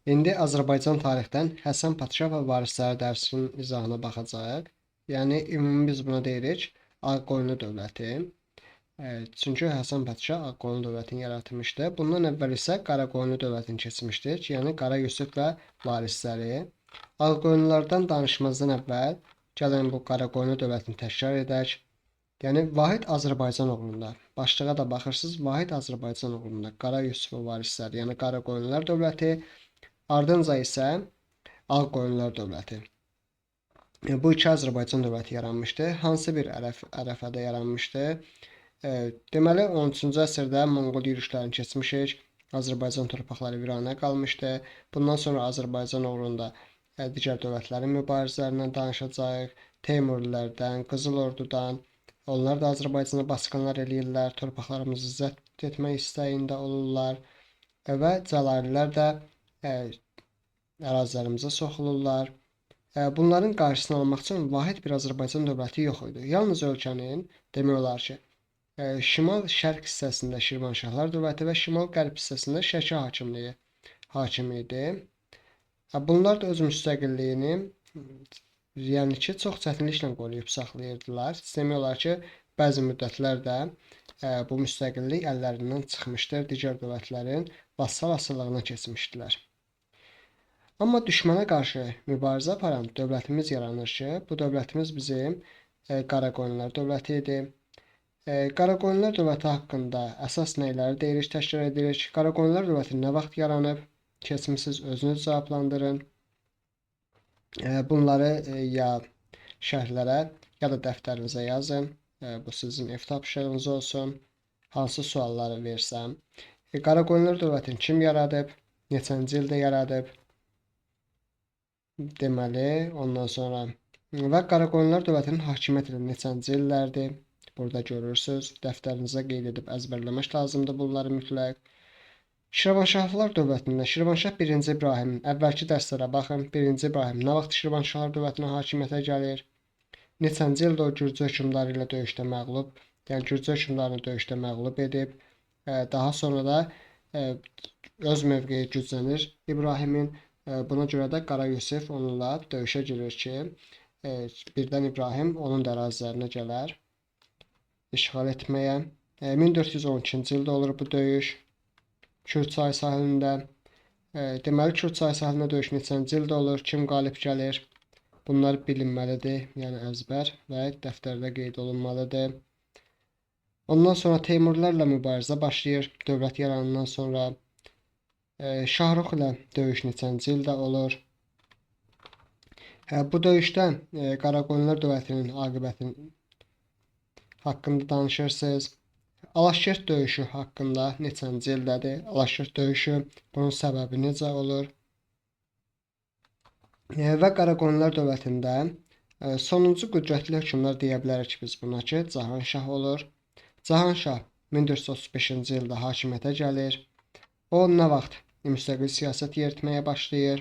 İndi Azərbaycan tarixdən Həsən Padşah və varisləri dərsinin izahına baxacağıq. Yəni ümumi biz buna deyirik Ağqoyunlu dövləti. Çünki Həsən Padşah Ağqoyunlu dövlətini yaratmışdı. Bundan əvvəl isə Qaraqoyunlu dövlətini keçmişdik. Yəni Qara Yusif və varisləri. Ağqoyunlulardan danışmazdan əvvəl gəlin bu Qaraqoyunlu dövlətini təkrar edək. Yəni Vahid Azərbaycan oğlunda. Başlığa da baxırsınız, Vahid Azərbaycan oğlunda Qara Yusif və varisləri, yəni Qaraqoyunlular dövləti. Ardınca isə Ağqoyunlular dövləti. Bu iki Azərbaycan dövləti yaranmışdı. Hansı bir ərəfədə yaranmışdı? Deməli 13-cü əsrdə Monqol yürüşlərini keçmişik. Azərbaycan torpaqları viranə qalmışdı. Bundan sonra Azərbaycan uğrunda digər dövlətlərin mübarizələrindən danışacağıq. Teymurilərdən, Qızıl Ordudan. Onlar da Azərbaycana basqınlar eləyirlər, torpaqlarımızı zəbt etmək istəyində olurlar və Cəlalilər də ərazilərimizə soxulurlar. Bunların qarşısını almaq üçün vahid bir Azərbaycan dövləti yox idi. Yalnız ölkənin demək olar ki, şimal-şərq hissəsində Şirvanşahlar dövləti və şimal-qərb hissəsində Şəki hakimliyi hakim idi. Bunlar da öz müstəqilliyini yəni ki, çox çətinliklə qoruyub saxlayırdılar. Demək olar ki, bəzi müddətlər də bu müstəqillik əllərindən çıxmışdır, digər dövlətlərin vassal asıllığına keçmişdilər. Amma düşmənə qarşı mübarizə aparan dövlətimiz yaranır ki, bu dövlətimiz bizim Qaraqoyunlular dövləti idi. Qaraqoyunlular dövləti haqqında əsas nəyləri deyirik, təşkil edirik? Qaraqoyunlular dövləti nə vaxt yaranıb? Keçmisiniz, özünüz cavablandırın. Bunları ya şərhlərə, ya da dəftərinizə yazın. Bu sizin ev tapşırığınız olsun. Hansı sualları versəm. Qaraqoyunlular dövlətini kim yaradıb? Neçənci ildə yaradıb? Deməli, ondan sonra və Qaraqoyunlular dövlətinin hakimiyyət ili neçənci illərdir? Burada görürsünüz. Dəftərinizə qeyd edib əzbərləmək lazımdır bunları mütləq. Şirvanşahlar dövlətində Şirvanşah 1-ci İbrahim, əvvəlki dərslərə baxın. 1-ci İbrahim nə vaxt Şirvanşahlar dövlətinə hakimiyyətə gəlir? Neçənci ildə o Gürcü hökmdarı ilə döyüşdə məğlub, yəni Gürcü hökmdarını döyüşdə məğlub edib. Daha sonra da öz mövqeyi güclənir İbrahimin. Buna görə də Qara Yusif onunla döyüşə girir ki, birdən İbrahim onun da ərazilərinə gələr işğal etməyə. 1412-ci ildə olur bu döyüş Kürçay sahilində. Deməli, Kürçay sahilində döyüş neçənci ildə olur? Kim qalib gəlir? Bunlar bilinməlidir, yəni əzbər və dəftərdə qeyd olunmalıdır. Ondan sonra Teymurlarla mübarizə başlayır dövlət yaranandan sonra. Şahrux ilə döyüş neçənci ildə olur? Bu döyüşdə Qaraqoyunlular dövlətinin aqibətinin haqqında danışırsınız. Alaşkert döyüşü haqqında neçənci ildədir? Alaşkert döyüşü, bunun səbəbi necə olur? Və Qaraqoyunlular dövlətində sonuncu qüdrətli hökmdar deyə bilərik biz buna ki, Cahanşah olur. Cahanşah 1435-ci ildə hakimiyyətə gəlir. O nə vaxt müstəqil siyasət yeritməyə başlayır?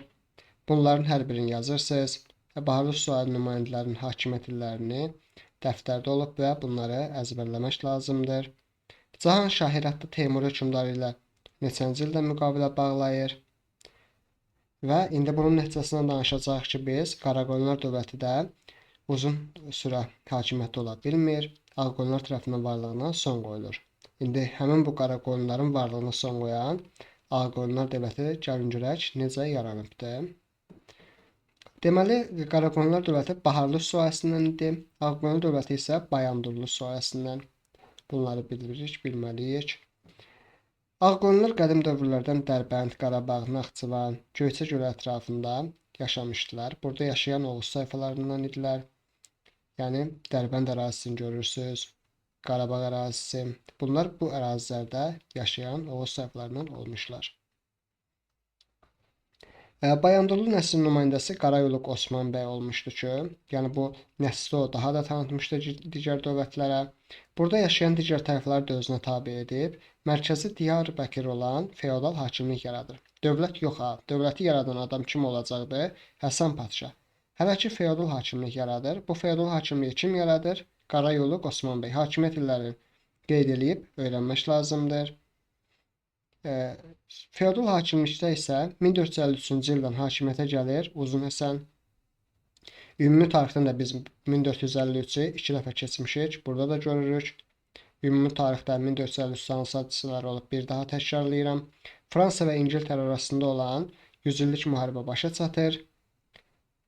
Bunların hər birini yazırsınız. Baharlı Suaylı nümayəndələrin hakimiyyət illərini dəftərdə olub və bunları əzbərləmək lazımdır. Cahanşah Heratda Teymur hökmdarı ilə neçənci ildə müqavilə bağlayır? Və indi bunun nəticəsindən danışacağıq ki, biz Qaraqoyunlular dövləti də uzun sürə hakimiyyətdə ola bilmir. Ağqoyunlular tərəfindən varlığına son qoyulur. İndi həmin bu Qaraqoyunluların varlığına son qoyan Ağqoyunlular dövləti gəlin görək necə yaranıbdır. Deməli, Qaraqoyunlular dövləti Baharlı sülaləsindən idi. Ağqoyunlu dövləti isə Bayandurlu sülaləsindən. Bunları bilirik, bilməliyik. Ağqoyunlular qədim dövrlərdən Dərbənd, Qarabağ, Naxçıvan, Göyçə göl ətrafında yaşamışdılar. Burada yaşayan Oğuz tayfalarından idilər. Yəni Dərbənd ərazisini görürsünüz. Qarabağ ərazisi. Bunlar bu ərazilərdə yaşayan Oğuz tayfalarından olmuşlar. Bayandurlu nəslin nümayəndəsi Qarayoluk Osman bəy olmuşdu ki, yəni bu nəsli o daha da tanıtmışdı digər dövlətlərə. Burada yaşayan digər tayfalar da özünə tabe edib, mərkəzi Diyarbəkir olan feodal hakimlik yaradır. Dövlət yox ha, dövləti yaradan adam kim olacaqdı? Həsən Padşah. Hələ ki feodal hakimlik yaradır. Bu feodal hakimliyi kim yaradır? Qarayoluk Osman bəy. Hakimiyyət illərini qeyd edib öyrənmək lazımdır. E, Feodal hakimlikdə isə 1453-cü ildən hakimiyyətə gəlir Uzun Həsən. Ümumi tarixdən də biz 1453-ü 2 dəfə keçmişik. Burada da görürük. Ümumi tarixdə 1453 hansı hadisələr olub, bir daha təkrarlayıram. Fransa və İngiltərə arasında olan 100 illik müharibə başa çatır.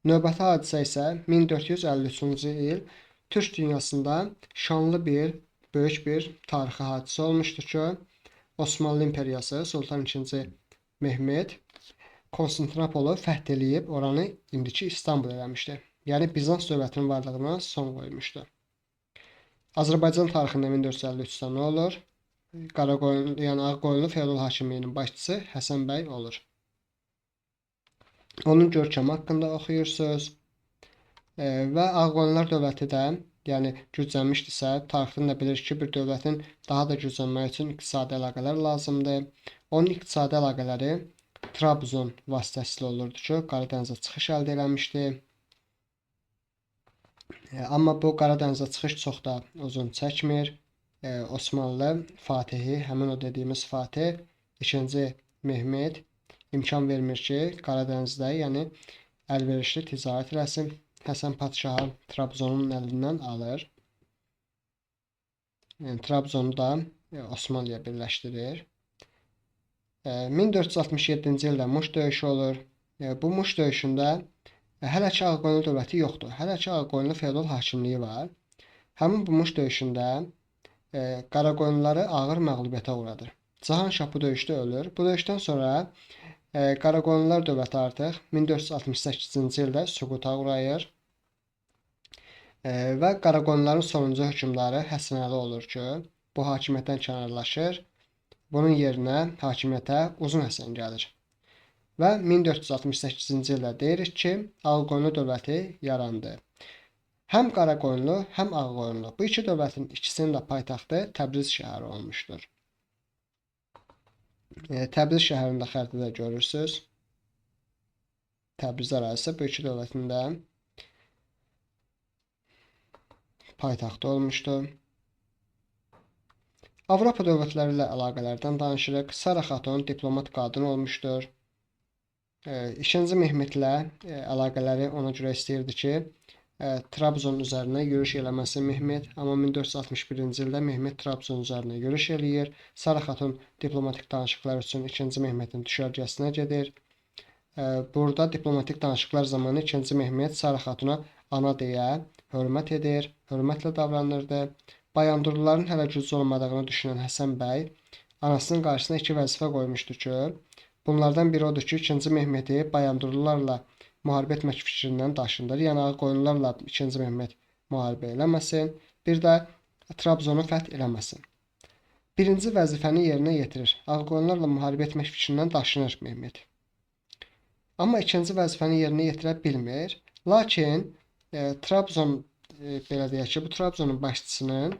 Növbəti hadisə isə 1453-cü il Türk dünyasında şanlı böyük bir tarixi hadisə olmuşdur ki, Osmanlı İmperiyası Sultan II. Mehmet Konstantinopolu fəth eləyib oranı indiki İstanbul eləmişdi. Yəni Bizans dövlətinin varlığına son qoymuşdu. Azərbaycan tarixində 1453-də nə olur? Qaraqoyunlu, yəni Ağqoyunlu feodal hakimliyinin başçısı Həsən bəy olur. Onun görkəmi haqqında oxuyursunuz. Və Ağqoyunlular dövləti də, yəni güclənmişdirsə, tarixdən də bilir ki, bir dövlətin daha da güclənmək üçün iqtisadi əlaqələr lazımdır. Onun iqtisadi əlaqələri Trabzon vasitəsilə olurdu ki, Qaradənizə çıxış əldə eləmişdi. Amma bu Qaradənizə çıxış çox da uzun çəkmir. Osmanlı Fatihi, həmin o dediyimiz Fatih, 2-ci Mehmet imkan vermir ki, Qaradənizdə, yəni əlverişli ticarət eləsin. Həsən Padşahı Trabzonun əlindən alır. Yəni, Trabzonu da Osmanlıya birləşdirir. 1467-ci ildə Muş döyüşü olur. Bu Muş döyüşündə hələ ki Ağqoyunlu dövləti yoxdur. Hələ ki Ağqoyunlu feodal hakimliyi var. Həmin bu Muş döyüşündə Qaraqoyunluları ağır məğlubiyyətə uğradır. Cahanşah bu döyüşdə ölür. Bu döyüşdən sonra Qaraqoyunlular dövləti artıq 1468-ci ildə süquta uğrayır. Və Qaraqoyunluların sonuncu hökmdarı Həsən Əli olur ki, bu hakimiyyətdən kənarlaşır. Bunun yerinə hakimiyyətə Uzun Həsən gəlir. Və 1468-ci ildə deyirik ki, Ağqoyunlu dövləti yarandı. Həm Qaraqoyunlu, həm Ağqoyunlu. Bu iki dövlətin ikisinin də paytaxtı Təbriz şəhəri olmuşdur. Təbriz şəhərində xəritədə görürsünüz. Təbriz ərazisi bu iki dövlətin də paytaxtı olmuşdur. Avropa dövlətləri ilə əlaqələrdən danışırıq. Sara xatun diplomat qadın olmuşdur. 2-ci Mehmetlə əlaqələri ona görə istəyirdi ki, Trabzon üzərinə yürüş eləməsi Mehmet, amma 1461-ci ildə Mehmet Trabzon üzərinə yürüş eləyir. Sara xatun diplomatik danışıqlar üçün 2-ci Mehmetin düşərgəsinə gedir. Burada diplomatik danışıqlar zamanı 2-ci Mehmet Sara xatuna ana deyə hörmət edir, hörmətlə davranırdı. Bayandurluların hələ güclü olmadığını düşünən Həsən bəy anasının qarşısına 2 vəzifə qoymuşdu ki, bunlardan biri odur ki, 2-ci Mehmeti Bayandurlularla müharibə etmək fikrindən daşındır. Yəni Ağqoyunlularla 2-ci Mehmet müharibə eləməsin, bir də Trabzonu fəth eləməsin. Birinci vəzifəni yerinə yetirir. Ağqoyunlularla müharibə etmək fikrindən daşınır Mehmet. Amma ikinci vəzifəni yerinə yetirə bilmir. Lakin Trabzon belə deyək ki, bu Trabzonun başçısının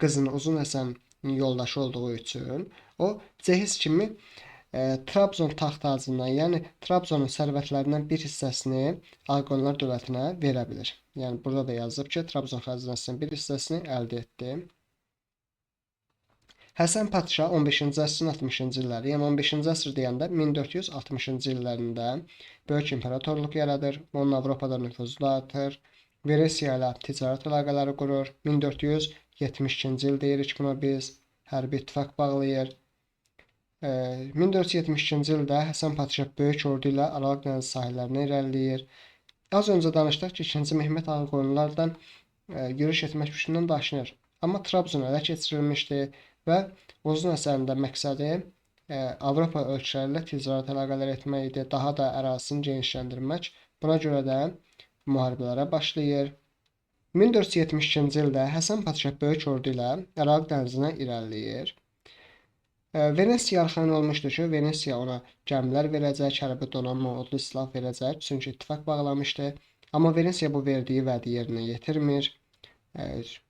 qızının Uzun Həsənin yoldaşı olduğu üçün o cehiz kimi Trabzon taxt tacından, yəni Trabzonun sərvətlərindən bir hissəsini Ağqoyunlular dövlətinə verə bilir. Yəni burada da yazılıb ki, Trabzon xəzinəsinin bir hissəsini əldə etdi. Həsən Padşah 15-ci əsrin 60-cı illəri, yəni 15-ci əsr deyəndə 1460-cı illərində böyük imperatorluq yaradır. Onun Avropada nüfuzu da artır. Venesiya ilə ticarət əlaqələri qurur. 1472-ci il deyirik buna biz. Hərbi ittifaq bağlayır. 1472-ci ildə Həsən Padşah böyük ordu ilə Aralıq dənizi sahillərinə irəliləyir. Az öncə danışdıq ki, 2-ci Mehmet Ağqoyunlulardan yürüş etmək fikrindən daşınır. Amma Trabzon ələ keçirilmişdi və Uzun Həsənin də məqsədi Avropa ölkələri ilə ticarət əlaqələri etmək idi, daha da ərazisini genişləndirmək. Buna görə də müharibələrə başlayır. 1472-ci ildə Həsən Padşah böyük ordu ilə Aralıq dənizinə irəliləyir. Venesiya arxayın olmuşdur ki, Venesiya ona gəmilər verəcək, hərbi donanma, odlu silah verəcək, çünki ittifaq bağlamışdı. Amma Venesiya bu verdiyi vədi yerinə yetirmir.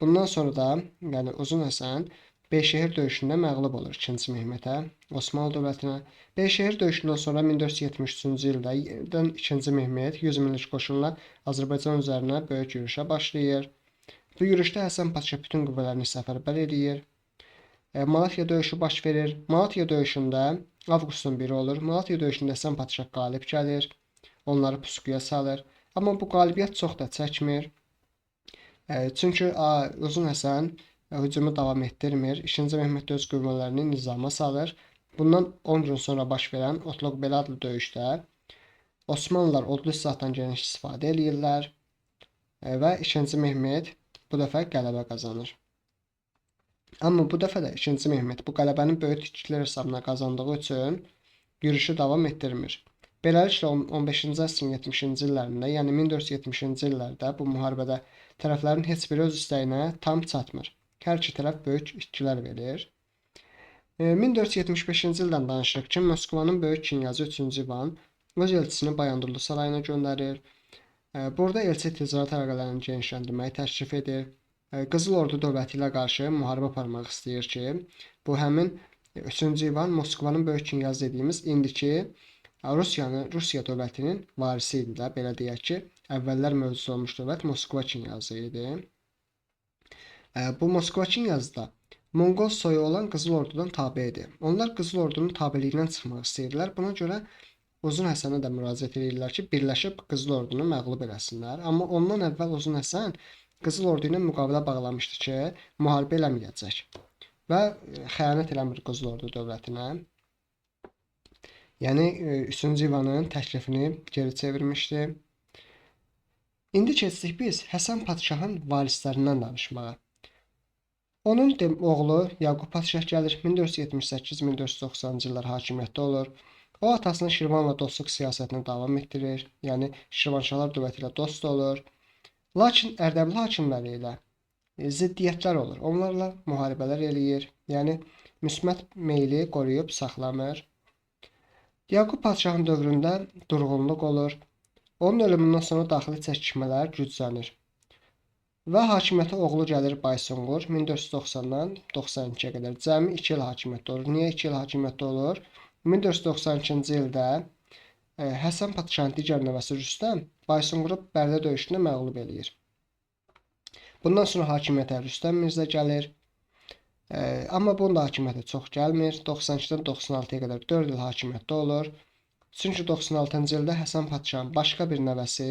Bundan sonra da yəni Uzun Həsən Beyşəhər döyüşündə məğlub olur 2-ci Mehmetə, Osmanlı dövlətinə. Beyşəhər döyüşündən sonra 1473-cü ildə yenidən 2-ci Mehmet 100 minlik qoşunla Azərbaycan üzərinə böyük yürüşə başlayır. Bu yürüşdə Həsən Padşah bütün qüvvələrini səfərbər edir. Malatya döyüşü baş verir. Malatya döyüşündə avqustun 1-i olur. Malatya döyüşündə Həsən Padşah qalib gəlir. Onları puskuya salır. Amma bu qalibiyyət çox da çəkmir. Çünki Uzun Həsən hücumu davam etdirmir. 2-ci Mehmet öz qüvvələrini nizama salır. Bundan 10 gün sonra baş verən Otloq-Bel adlı döyüşdə Osmanlılar odlu silahdan geniş istifadə edirlər və 2-ci Mehmet bu dəfə qələbə qazanır. Amma bu dəfə də 2-ci Mehmet bu qələbəni böyük itkilər hesabına qazandığı üçün yürüşü davam etdirmir. Beləliklə 15-ci əsrin 70-ci illərində, yəni 1470-ci illərdə bu müharibədə tərəflərin heç biri öz istəyinə tam çatmır. Hər iki tərəf böyük itkilər verir. 1475-ci ildən danışırıq ki, Moskvanın böyük knyazı 3-cü İvan öz elçisini Bayandurlu sarayına göndərir. Burada elçi ticarət əlaqələrini genişləndirməyi təklif edir. Qızıl Ordu dövləti ilə qarşı müharibə aparmaq istəyir ki, bu həmin 3-cü İvan Moskvanın böyük knyazı dediyimiz indiki Rusiya dövlətinin varisi idi də, belə deyək ki, əvvəllər mövcud olmuş dövlət Moskva knyazı idi. Bu Moskva knyazı da Monqol soyu olan Qızıl Ordudan tabe idi. Onlar Qızıl Ordunun tabeliyindən çıxmaq istəyirlər. Buna görə Uzun Həsənə də müraciət edirlər ki, birləşib Qızıl Ordunu məğlub eləsinlər. Amma ondan əvvəl Uzun Həsən Qızıl Ordu ilə müqavilə bağlamışdı ki, müharibə eləməyəcək və xəyanət eləmir Qızıl Ordu dövlətinə. Yəni 3-cü İvanın təklifini geri çevirmişdi. İndi keçdik biz Həsən Padşahın varislərindən danışmağa. Onun oğlu Yaqub Padşah gəlir, 1478-1490-cı illər hakimiyyətdə olur. O atasının Şirvanla dostluq siyasətini davam etdirir, yəni Şirvanşahlar dövləti ilə dost olur. Lakin Ərdəbil hakimləri ilə ziddiyyətlər olur. Onlarla müharibələr eləyir. Yəni müsbət meyli qoruyub saxlamır. Yaqub Padşahın dövründə durğunluq olur. Onun ölümündən sonra daxili çəkişmələr güclənir. Və hakimiyyətə oğlu gəlir Baysunqur 1490-dan 92-yə qədər cəmi 2 il hakimiyyətdə olur. Niyə 2 il hakimiyyətdə olur? 1492-ci ildə Həsən Padşahın digər nəvəsi Rüstəm Baysunquru Bərdə döyüşündə məğlub eləyir. Bundan sonra hakimiyyətə Rüstəm Mirzə gəlir. Amma bunun da hakimiyyəti çox gəlmir. 92-dən 96-ya qədər 4 il hakimiyyətdə olur. Çünki 96-cı ildə Həsən Padşahın başqa bir nəvəsi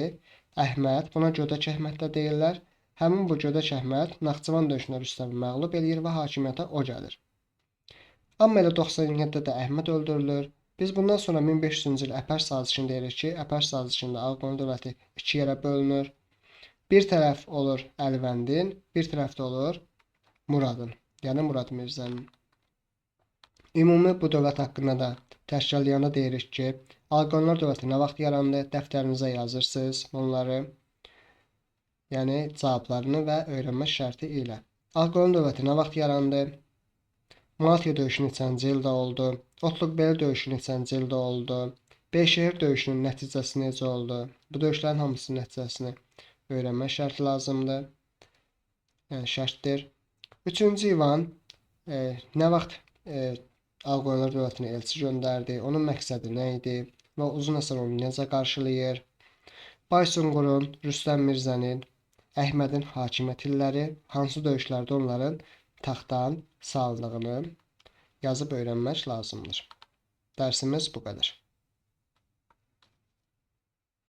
Əhməd, buna Gödək Əhməd də deyirlər. Həmin bu Gödək Əhməd Naxçıvan döyüşündə Rüstəmi məğlub eləyir və hakimiyyətə o gəlir. Amma elə 97-də də Əhməd öldürülür. Biz bundan sonra 1500-cü il Əpər sazişini deyirik ki, Əpər sazişində Ağqoyun dövləti 2 yerə bölünür. Bir tərəf olur Əlvəndin, bir tərəf də olur Muradın, yəni Murad Mirzənin. Ümumi bu dövlət haqqında da təşkilləyanda deyirik ki, Ağqoyunlar dövləti nə vaxt yarandı, dəftərinizə yazırsınız onları, yəni cavablarını və öyrənmə şərti ilə. Ağqoyun dövləti nə vaxt yarandı? Malatya döyüşü neçənci ildə oldu? Otluq-Bel döyüşü neçənci ildə oldu? Beyşəhər döyüşünün nəticəsi necə oldu? Bu döyüşlərin hamısının nəticəsini öyrənmək şərti lazımdır. Yəni şərtdir. 3-cü İvan nə vaxt Ağqoyunlar dövlətinə elçi göndərdi? Onun məqsədi nə idi? Və Uzun Həsən onu necə qarşılayır? Baysunqurun, Rüstəm Mirzənin, Əhmədin hakimiyyət illəri, hansı döyüşlərdə onların taxtdan salındığını yazıb öyrənmək lazımdır. Dərsimiz bu qədər.